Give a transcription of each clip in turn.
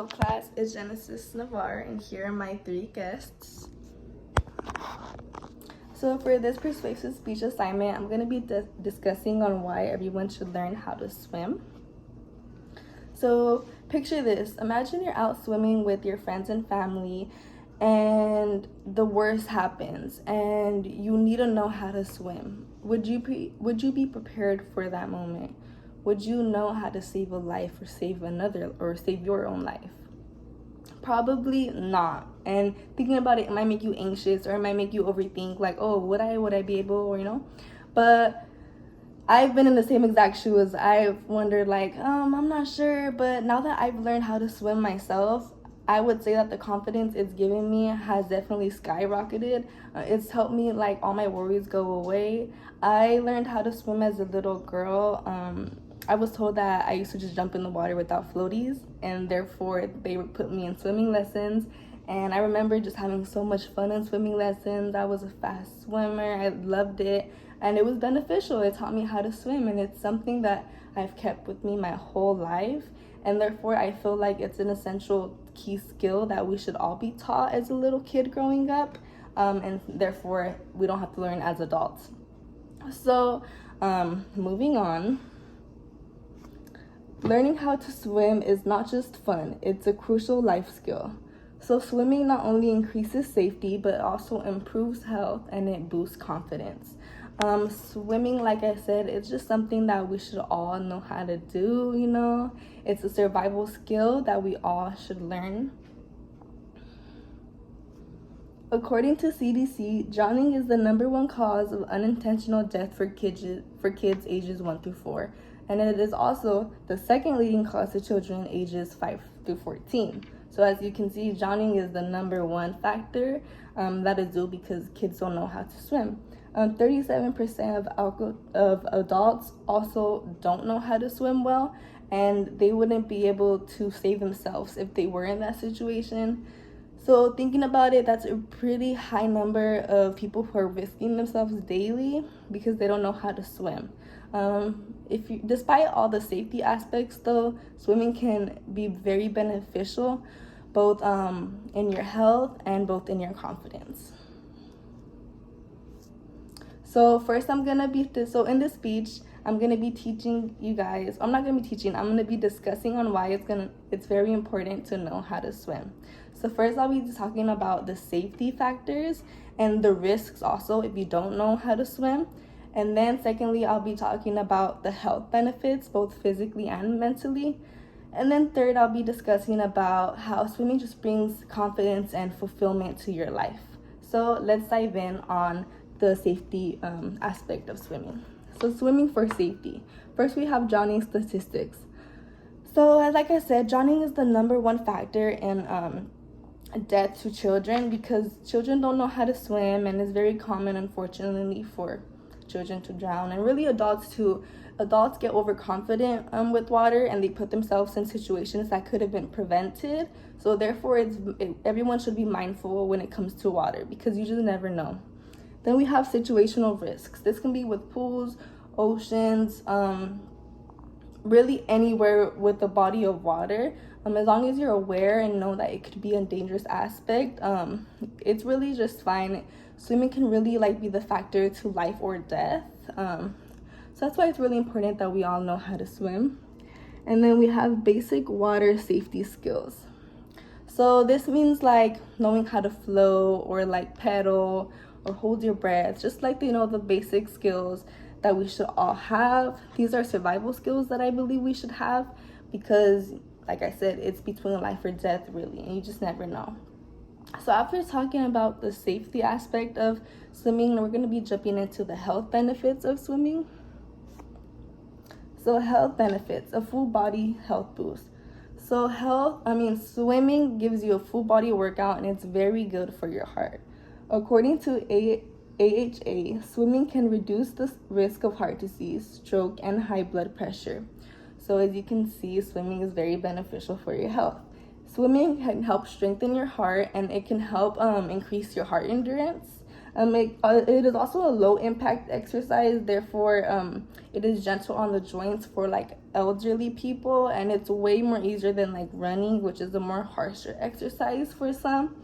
Hello class, it's Genesis Navarre and here are my 3 guests. So for this persuasive speech assignment, I'm going to be discussing on why everyone should learn how to swim. So picture this, imagine you're out swimming with your friends and family and the worst happens and you need to know how to swim. Would you be prepared for that moment? Would you know how to save a life or save another or save your own life? Probably not. And thinking about it might make you anxious or it might make you overthink, like, oh, would I be able, or But I've been in the same exact shoes. I've wondered, like, I'm not sure. But now that I've learned how to swim myself, I would say that the confidence it's given me has definitely skyrocketed. It's helped me, like, all my worries go away. I learned how to swim as a little girl. I was told that I used to just jump in the water without floaties, and therefore they would put me in swimming lessons. And I remember just having so much fun in swimming lessons. I was a fast swimmer. I loved it, and it was beneficial. It taught me how to swim, and it's something that I've kept with me my whole life. And therefore, I feel like it's an essential key skill that we should all be taught as a little kid growing up, and therefore we don't have to learn as adults. So, moving on. Learning how to swim is not just fun, it's a crucial life skill. So swimming not only increases safety, but also improves health and it boosts confidence. Swimming, like I said, it's just something that we should all know how to do, It's a survival skill that we all should learn. According to CDC, drowning is the #1 cause of unintentional death for kids ages 1 through 4. And it is also the second leading cause to children ages 5 through 14. So as you can see, drowning is the #1 factor that is due because kids don't know how to swim. 37% of adults also don't know how to swim well, and they wouldn't be able to save themselves if they were in that situation. So thinking about it, that's a pretty high number of people who are risking themselves daily because they don't know how to swim. Despite all the safety aspects though, swimming can be very beneficial both in your health and both in your confidence. So first in this speech, I'm gonna be teaching you guys, I'm gonna be discussing on why it's very important to know how to swim. So first I'll be talking about the safety factors and the risks also if you don't know how to swim. And then secondly, I'll be talking about the health benefits, both physically and mentally. And then third, I'll be discussing about how swimming just brings confidence and fulfillment to your life. So let's dive in on the safety aspect of swimming. So swimming for safety. First, we have drowning statistics. So like I said, drowning is the #1 factor in death to children because children don't know how to swim, and it's very common, unfortunately, for children to drown, and really adults too. Adults get overconfident with water and they put themselves in situations that could have been prevented. So therefore, everyone should be mindful when it comes to water because you just never know. Then we have situational risks. This can be with pools, oceans, really anywhere with a body of water. As long as you're aware and know that it could be a dangerous aspect, it's really just fine. Swimming can really be the factor to life or death. So that's why it's really important that we all know how to swim. And then we have basic water safety skills. So this means knowing how to flow or pedal or hold your breath, just the basic skills that we should all have. These are survival skills that I believe we should have because, like I said, it's between life or death really, and you just never know. So after talking about the safety aspect of swimming, we're going to be jumping into the health benefits of swimming. So health benefits, a full body health boost. So swimming gives you a full body workout and it's very good for your heart. According to AHA, swimming can reduce the risk of heart disease, stroke, and high blood pressure. So as you can see, swimming is very beneficial for your health. Swimming can help strengthen your heart and it can help increase your heart endurance. It is also a low impact exercise, therefore it is gentle on the joints for like elderly people, and it's way more easier than like running, which is a more harsher exercise for some.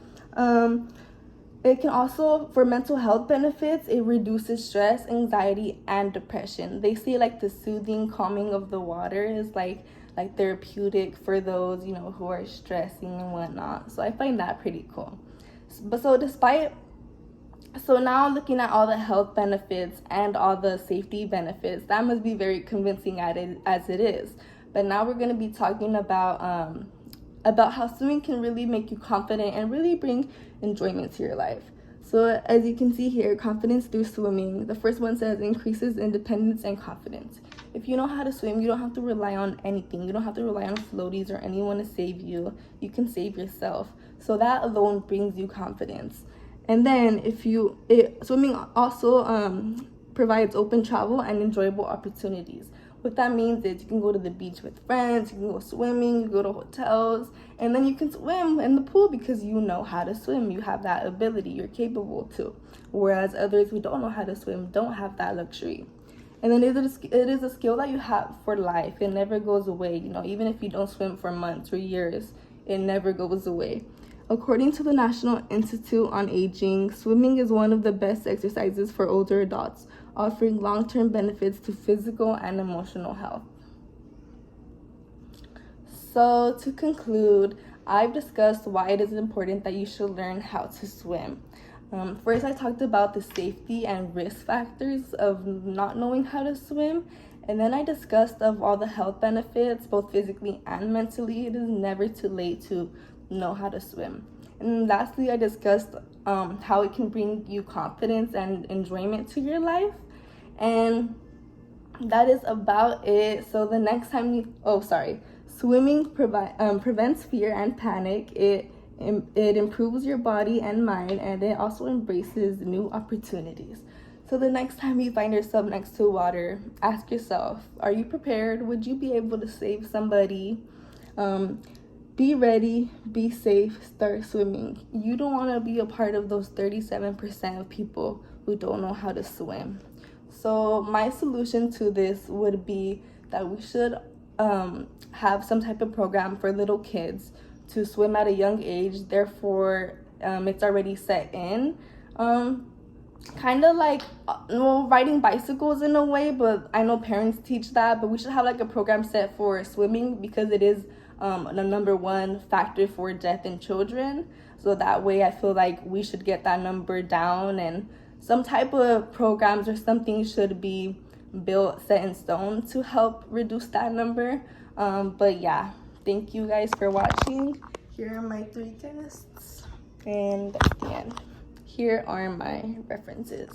It can also, for mental health benefits, it reduces stress, anxiety, and depression. They say like the soothing, calming of the water is like therapeutic for those, you know, who are stressing and whatnot. So I find that pretty cool. So now looking at all the health benefits and all the safety benefits, that must be very convincing as it is. But now we're going to be talking about how swimming can really make you confident and really bring enjoyment to your life. So as you can see here, confidence through swimming. The first one says increases independence and confidence. If you know how to swim, you don't have to rely on anything. You don't have to rely on floaties or anyone to save you. You can save yourself. So that alone brings you confidence. And then swimming also provides open travel and enjoyable opportunities. What that means is you can go to the beach with friends, you can go swimming, you go to hotels, and then you can swim in the pool because you know how to swim. You have that ability, you're capable to. Whereas others who don't know how to swim don't have that luxury. And then it is a skill that you have for life. It never goes away. You know, even if you don't swim for months or years, it never goes away. According to the National Institute on Aging, swimming is one of the best exercises for older adults, offering long-term benefits to physical and emotional health. So to conclude, I've discussed why it is important that you should learn how to swim. First, I talked about the safety and risk factors of not knowing how to swim. And then I discussed of all the health benefits, both physically and mentally. It is never too late to know how to swim. And lastly, I discussed how it can bring you confidence and enjoyment to your life. And that is about it. So the next time swimming prevents fear and panic. It improves your body and mind, and it also embraces new opportunities. So the next time you find yourself next to water, ask yourself, are you prepared? Would you be able to save somebody? Be ready, be safe, start swimming. You don't want to be a part of those 37% of people who don't know how to swim. So my solution to this would be that we should have some type of program for little kids to swim at a young age. Therefore, it's already set in. Kind of like riding bicycles in a way, but I know parents teach that. But we should have like a program set for swimming because it is the number one factor for death in children. So that way I feel like we should get that number down, and some type of programs or something should be built, set in stone to help reduce that number. But yeah, thank you guys for watching. Here are my 3 tests, and again, here are my references.